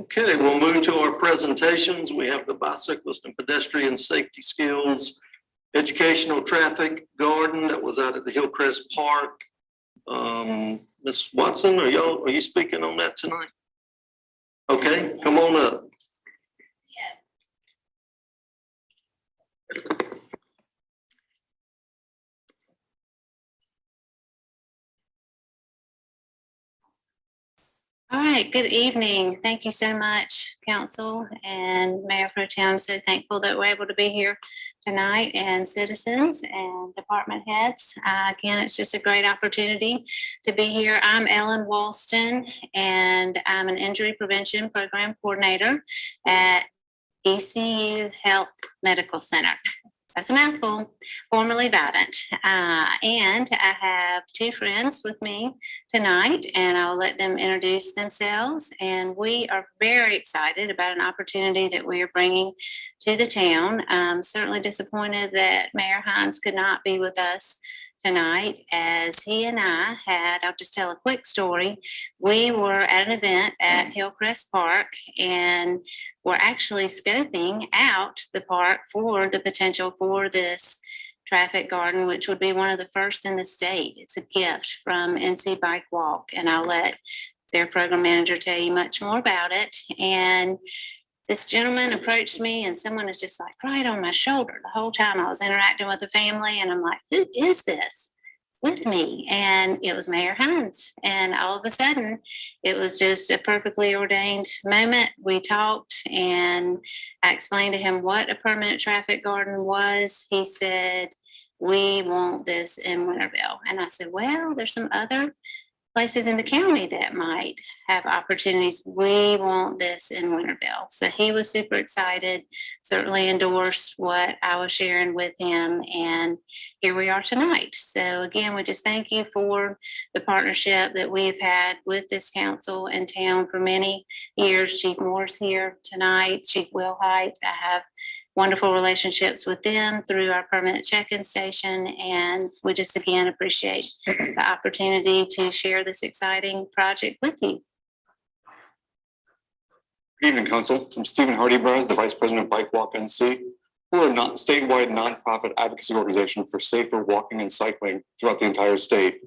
Okay, we'll move to our presentations. We have the bicyclist and pedestrian safety skills, educational traffic garden that was out at the Hillcrest Park. Ms. Watson, are you speaking on that tonight? Okay, come on up. All right, good evening. Thank you so much, Council and Mayor Pro Tem. I'm so thankful that we're able to be here tonight, and citizens and department heads. Again, it's just a great opportunity to be here. I'm Ellen Walston, and I'm an injury prevention program coordinator at ECU Health Medical Center. That's a mouthful, formerly Vidant. And I have two friends with me tonight, and I'll let them introduce themselves. And we are very excited about an opportunity that we are bringing to the town. I'm certainly disappointed that Mayor Hines could not be with us tonight, as he and I I'll just tell a quick story. We were at an event at Hillcrest Park, and we're actually scoping out the park for the potential for this traffic garden, which would be one of the first in the state. It's a gift from NC Bike Walk, and I'll let their program manager tell you much more about it. And this gentleman approached me, and someone was just like right on my shoulder the whole time I was interacting with the family. And I'm like, who is this with me? And it was Mayor Hines. And all of a sudden, it was just a perfectly ordained moment. We talked, and I explained to him what a permanent traffic garden was. He said, we want this in Winterville. And I said, well, there's some other places in the county that might have opportunities. We want this in Winterville. So he was super excited, certainly endorsed what I was sharing with him. And here we are tonight. So again, we just thank you for the partnership that we've had with this council and town for many years. Chief Moore's here tonight, Chief Wilhite. I have wonderful relationships with them through our permanent check-in station. And we just, again, appreciate the opportunity to share this exciting project with you. Good evening, Council. I'm Stephen Hardy-Braz, the Vice President of Bike Walk NC. We're a statewide nonprofit advocacy organization for safer walking and cycling throughout the entire state.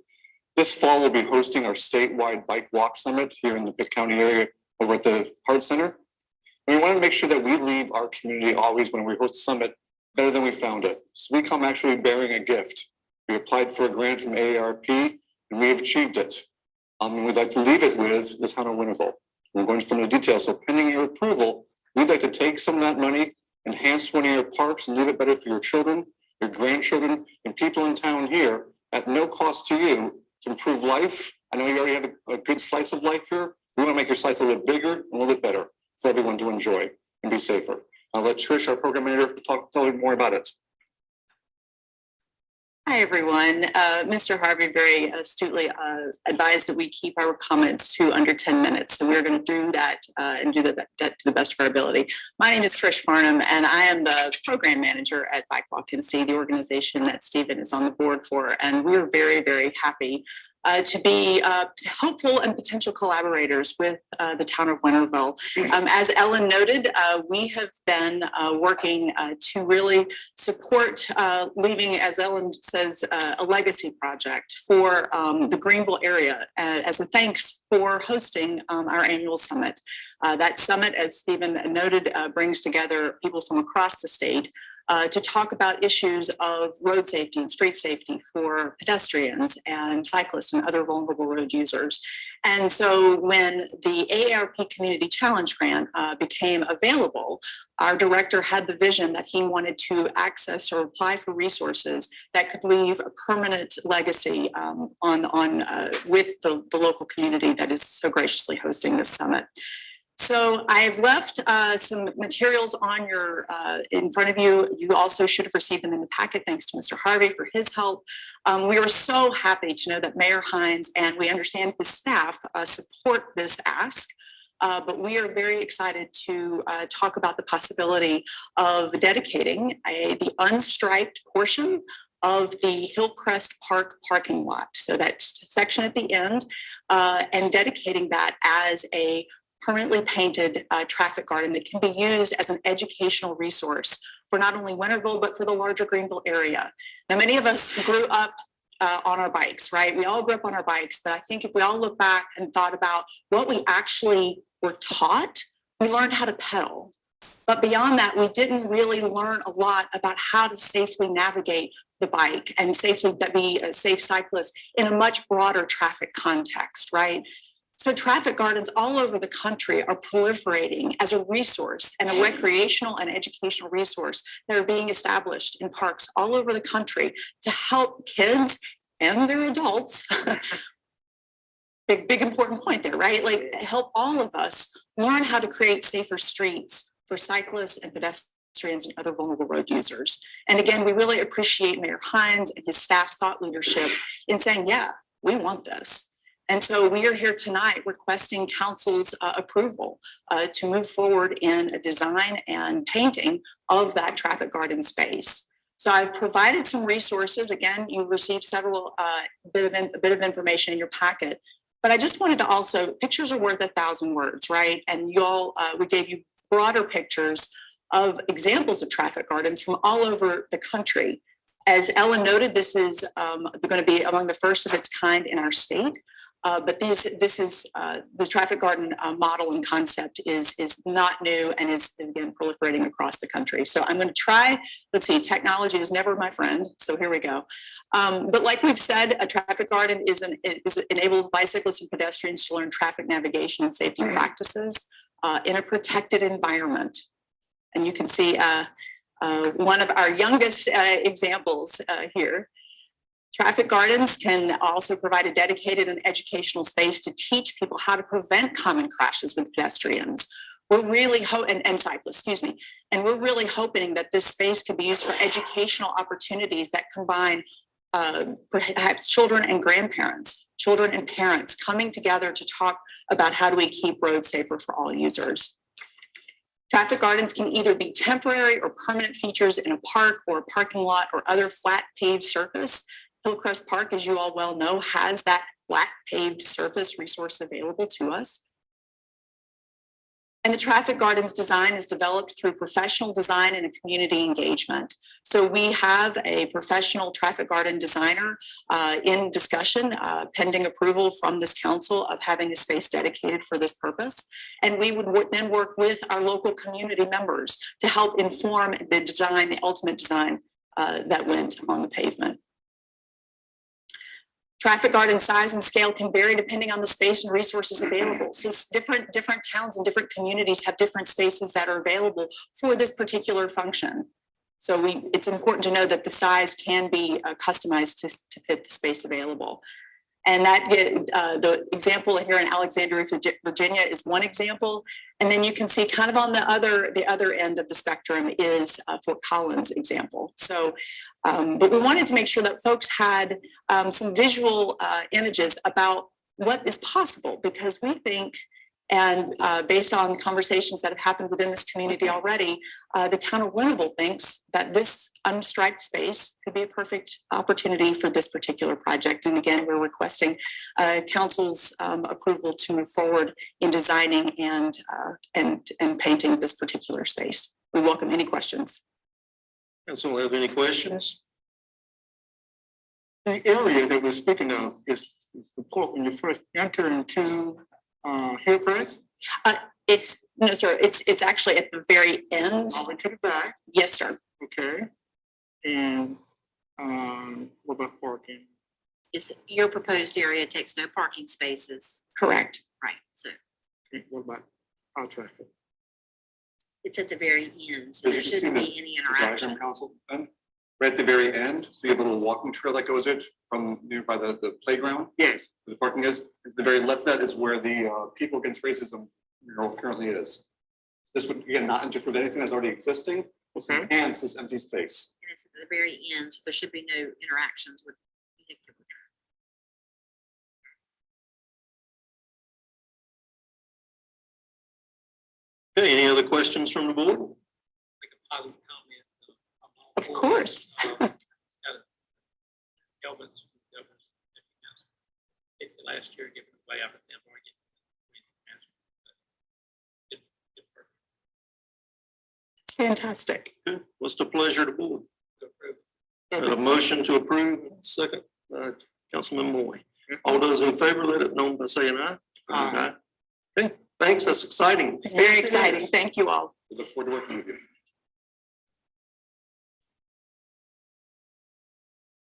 This fall, we'll be hosting our statewide Bike Walk Summit here in the Pitt County area over at the Hart Center. We want to make sure that we leave our community always, when we host a summit, better than we found it. So we come actually bearing a gift. We applied for a grant from AARP, and we have achieved it. We'd like to leave it with the town of Winterville. We're going into some of the details. So pending your approval, we'd like to take some of that money, enhance one of your parks, and leave it better for your children, your grandchildren, and people in town here at no cost to you to improve life. I know you already have a good slice of life here. We want to make your slice a little bit bigger and a little bit better for everyone to enjoy and be safer. I'll let Trish, our program manager, tell you more about it. Hi, everyone. Mr. Harvey very astutely advised that we keep our comments to under 10 minutes. So we're going to do that and do that to the best of our ability. My name is Trish Farnham, and I am the program manager at Bike Walk NC, the organization that Stephen is on the board for. And we're very, very happy to be hopeful and potential collaborators with the town of Winterville. As Ellen noted, we have been working to really support leaving, as Ellen says, a legacy project for the Greenville area as a thanks for hosting our annual summit. That summit, as Stephen noted, brings together people from across the state to talk about issues of road safety and street safety for pedestrians and cyclists and other vulnerable road users. And so when the AARP Community Challenge Grant became available, our director had the vision that he wanted to access or apply for resources that could leave a permanent legacy with the local community that is so graciously hosting this summit. So I've left some materials on your in front of you. You also should have received them in the packet. Thanks to Mr. Harvey for his help. We are so happy to know that Mayor Hines and we understand his staff support this ask. But we are very excited to talk about the possibility of dedicating the unstriped portion of the Hillcrest Park parking lot. So that section at the end and dedicating that as a permanently painted traffic garden that can be used as an educational resource for not only Winterville, but for the larger Greenville area. Now, many of us grew up on our bikes, right? We all grew up on our bikes, but I think if we all look back and thought about what we actually were taught, we learned how to pedal. But beyond that, we didn't really learn a lot about how to safely navigate the bike and safely be a safe cyclist in a much broader traffic context, right? So traffic gardens all over the country are proliferating as a resource and a recreational and educational resource that are being established in parks all over the country to help kids and their adults. Big important point there, right? Like help all of us learn how to create safer streets for cyclists and pedestrians and other vulnerable road users. And again, we really appreciate Mayor Hines and his staff's thought leadership in saying, yeah, we want this. And so we are here tonight requesting council's approval to move forward in a design and painting of that traffic garden space. So I've provided some resources. Again, you received several a bit of information in your packet, but I just wanted to also, pictures are worth 1,000 words, right? And you all, we gave you broader pictures of examples of traffic gardens from all over the country. As Ellen noted, this is going to be among the first of its kind in our state. But this is the traffic garden model and concept is not new and is again proliferating across the country. So I'm going to try. Let's see. Technology is never my friend. So here we go. But like we've said, a traffic garden enables bicyclists and pedestrians to learn traffic navigation and safety practices in a protected environment. And you can see one of our youngest examples here. Traffic gardens can also provide a dedicated and educational space to teach people how to prevent common crashes with pedestrians. We're really and cyclists, excuse me. And we're really hoping that this space can be used for educational opportunities that combine perhaps children and grandparents, children and parents coming together to talk about how do we keep roads safer for all users. Traffic gardens can either be temporary or permanent features in a park or a parking lot or other flat paved surface. Hillcrest Park, as you all well know, has that flat paved surface resource available to us. And the traffic gardens design is developed through professional design and a community engagement. So we have a professional traffic garden designer in discussion, pending approval from this council of having a space dedicated for this purpose. And we would then work with our local community members to help inform the design, the ultimate design that went on the pavement. Traffic garden size and scale can vary depending on the space and resources available. So different towns and different communities have different spaces that are available for this particular function. So it's important to know that the size can be customized to fit the space available. And that the example here in Alexandria, Virginia is one example. And then you can see kind of on the other end of the spectrum is Fort Collins example. So, but we wanted to make sure that folks had some visual images about what is possible, because we think, and based on conversations that have happened within this community already, the town of Winterville thinks that this unstriped space could be a perfect opportunity for this particular project. And again, we're requesting council's approval to move forward in designing and painting this particular space. We welcome any questions. Council, have any questions? The area that we're speaking of is the port when you first enter into Hillcrest? No, sir. It's actually at the very end. Over to the back. Yes, sir. Okay. And what about parking? Is your proposed area takes no parking spaces, Correct. right? So Okay. What about our traffic? it's at the very end, so As there you can see shouldn't the- be any The diagram, interaction. council, right at the very end, so you have a little walking trail that goes it from nearby the playground. Yes. The parking is, at the very left of that is where the People Against Racism mural currently is. This would, again, not interfere with anything that's already existing, Okay. and it's this empty space. And it's at the very end, so there should be no interactions with vehicular traffic. Okay, any other questions from the board? Make a positive comment. Of course. Last year, giving away, I Fantastic. Good. What's the pleasure of the board? Got a motion to approve, second, Councilman Moy. All those in favor, let it known by saying aye. Aye. Okay, thanks, that's exciting. It's very exciting. Thank you all. We look forward to working with you.